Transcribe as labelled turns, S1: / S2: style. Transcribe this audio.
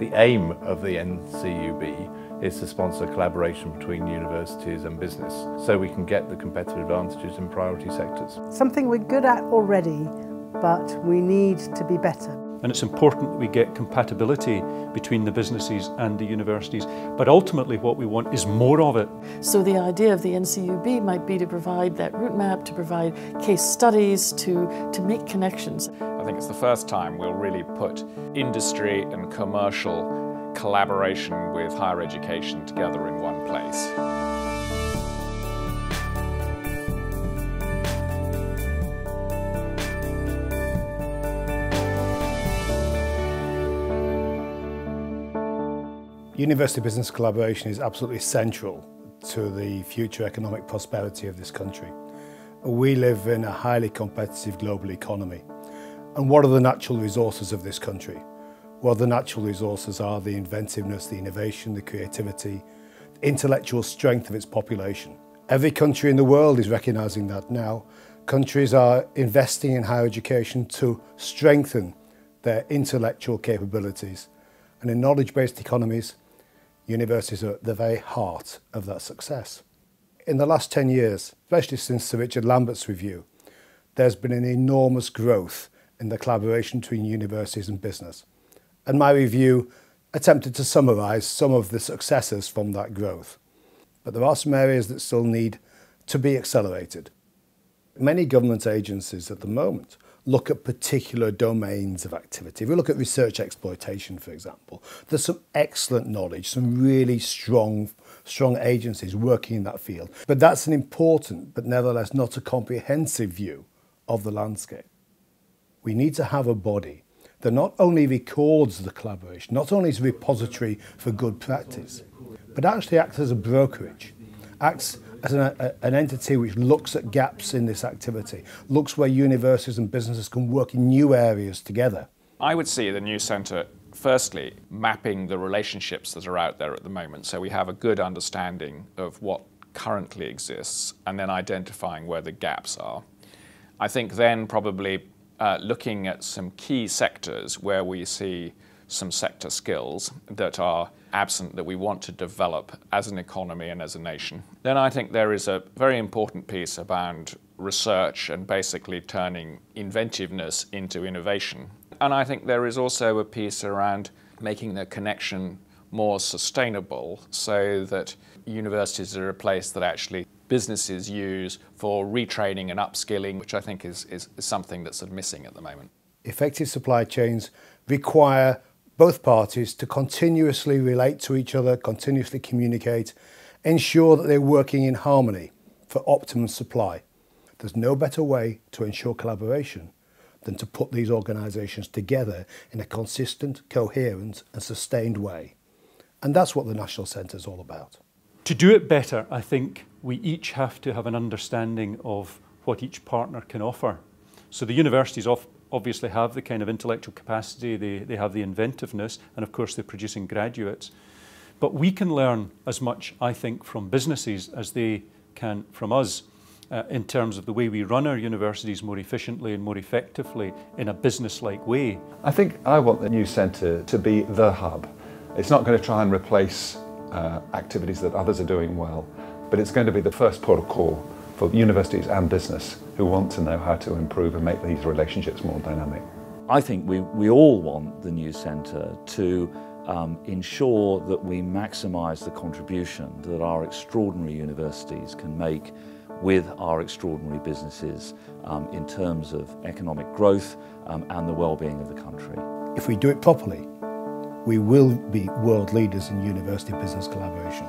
S1: The aim of the NCUB is to sponsor collaboration between universities and business so we can get the competitive advantages in priority sectors.
S2: Something we're good at already, but we need to be better.
S3: And it's important that we get compatibility between the businesses and the universities. But ultimately what we want is more of it.
S4: So the idea of the NCUB might be to provide that route map, to provide case studies, to make connections.
S5: I think it's the first time we'll really put industry and commercial collaboration with higher education together in one place.
S6: University business collaboration is absolutely central to the future economic prosperity of this country. We live in a highly competitive global economy. And what are the natural resources of this country? Well, the natural resources are the inventiveness, the innovation, the creativity, the intellectual strength of its population. Every country in the world is recognising that now. Countries are investing in higher education to strengthen their intellectual capabilities. And in knowledge-based economies, universities are at the very heart of that success. In the last 10 years, especially since Sir Richard Lambert's review, there's been an enormous growth in the collaboration between universities and business. And my review attempted to summarise some of the successes from that growth. But there are some areas that still need to be accelerated. Many government agencies at the moment look at particular domains of activity. If we look at research exploitation, for example, there's some excellent knowledge, some really strong agencies working in that field. But that's an important, but nevertheless not a comprehensive view of the landscape. We need to have a body that not only records the collaboration, not only is a repository for good practice, but actually acts as a brokerage, acts as an entity which looks at gaps in this activity, looks where universities and businesses can work in new areas together.
S5: I would see the new centre, firstly, mapping the relationships that are out there at the moment, so we have a good understanding of what currently exists, and then identifying where the gaps are. I think then probably looking at some key sectors where we see some sector skills that are absent that we want to develop as an economy and as a nation. Then I think there is a very important piece around research and basically turning inventiveness into innovation. And I think there is also a piece around making the connection more sustainable so that universities are a place that actually businesses use for retraining and upskilling, which I think is something that's missing at the moment.
S6: Effective supply chains require both parties to continuously relate to each other, continuously communicate, ensure that they're working in harmony for optimum supply. There's no better way to ensure collaboration than to put these organisations together in a consistent, coherent and sustained way. And that's what the National Centre is all about.
S3: To do it better, I think we each have to have an understanding of what each partner can offer. So the universities obviously have the kind of intellectual capacity, they have the inventiveness, and of course they're producing graduates. But we can learn as much, I think, from businesses as they can from us in terms of the way we run our universities more efficiently and more effectively in a business-like way.
S7: I think I want the new centre to be the hub. It's not going to try and replace activities that others are doing well, but it's going to be the first port of call for universities and business who want to know how to improve and make these relationships more dynamic.
S8: I think we all want the new centre to ensure that we maximise the contribution that our extraordinary universities can make with our extraordinary businesses in terms of economic growth and the well-being of the country.
S6: If we do it properly, we will be world leaders in university business collaboration.